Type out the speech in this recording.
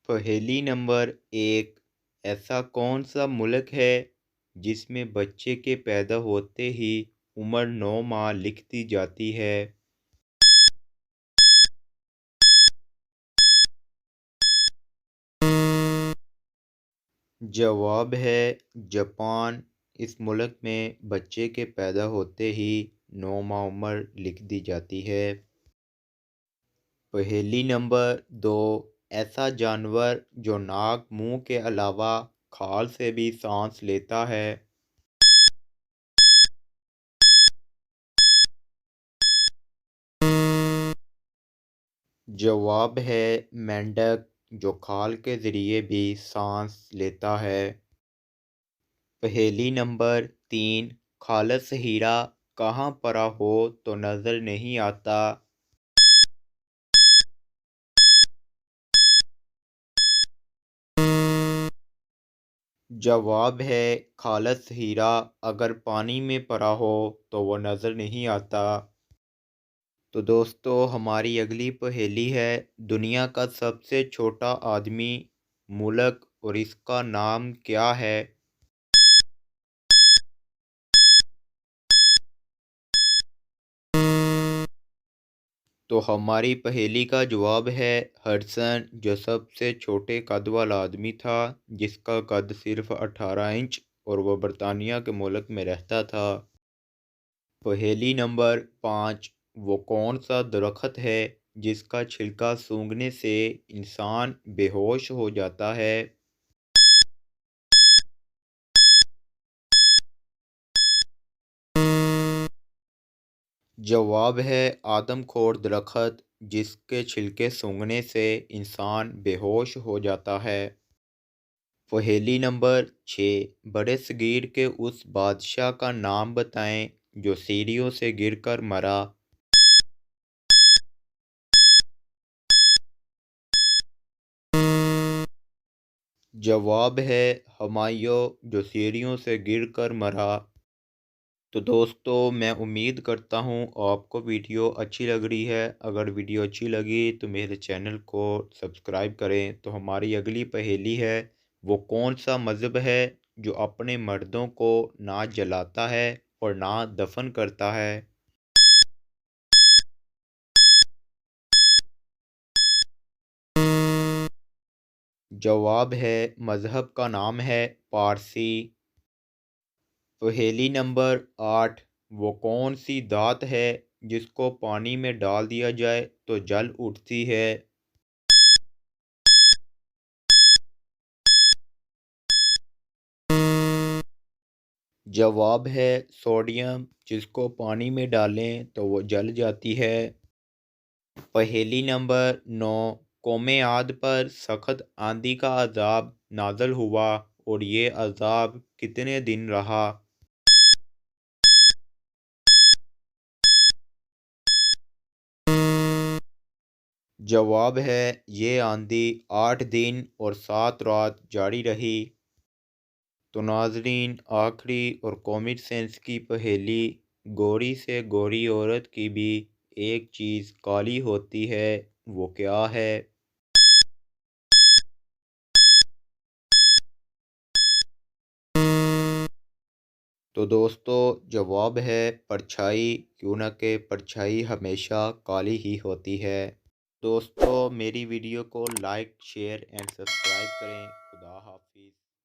पहेली नंबर एक। ऐसा कौन सा मुल्क है जिसमें बच्चे के पैदा होते ही उम्र 9 माह लिख दी जाती है? जवाब है जापान। इस मुल्क में बच्चे के पैदा होते ही 9 माह उम्र लिख दी जाती है। पहेली नंबर दो। ऐसा जानवर जो नाक मुंह के अलावा खाल से भी सांस लेता है? जवाब है मेंढक, जो खाल के ज़रिए भी सांस लेता है। पहेली नंबर तीन। खालस हीरा कहाँ पड़ा हो तो नज़र नहीं आता? जवाब है खालस हीरा अगर पानी में पड़ा हो तो वो नज़र नहीं आता। तो दोस्तों, हमारी अगली पहेली है, दुनिया का सबसे छोटा आदमी, मुल्क और इसका नाम क्या है? तो हमारी पहेली का जवाब है हडसन, जो सबसे छोटे कद वाला आदमी था, जिसका कद सिर्फ 18 इंच, और वह बरतानिया के मुल्क में रहता था। पहेली नंबर पाँच। वो कौन सा दरख्त है जिसका छिलका सूंघने से इंसान बेहोश हो जाता है? जवाब है आदमखोर दरख्त, जिसके छिलके सूंघने से इंसान बेहोश हो जाता है। पहेली नंबर छः। बड़े सगीर के उस बादशाह का नाम बताएं जो सीढ़ियों से गिरकर मरा। जवाब है हुमायूं, जो सीढ़ियों से गिरकर मरा। तो दोस्तों, मैं उम्मीद करता हूँ आपको वीडियो अच्छी लग रही है। अगर वीडियो अच्छी लगी तो मेरे चैनल को सब्सक्राइब करें। तो हमारी अगली पहेली है, वो कौन सा मज़हब है जो अपने मर्दों को ना जलाता है और ना दफन करता है? जवाब है मज़हब का नाम है पारसी। पहेली नंबर आठ। वो कौन सी दात है जिसको पानी में डाल दिया जाए तो जल उठती है? जवाब है सोडियम, जिसको पानी में डालें तो वो जल जाती है। पहेली नंबर नौ। कौमे आद पर सख्त आंधी का अजाब नाजल हुआ और ये अजाब कितने दिन रहा? जवाब है ये आंधी 8 दिन और 7 रात जारी रही। तो नाजरीन, आखिरी और कॉमिक सेंस की पहेली, गोरी से गोरी औरत की भी एक चीज़ काली होती है, वो क्या है? तो दोस्तों, जवाब है परछाई, क्यों ना कि परछाई हमेशा काली ही होती है। दोस्तों, मेरी वीडियो को लाइक शेयर एंड सब्सक्राइब करें। खुदा हाफिज़।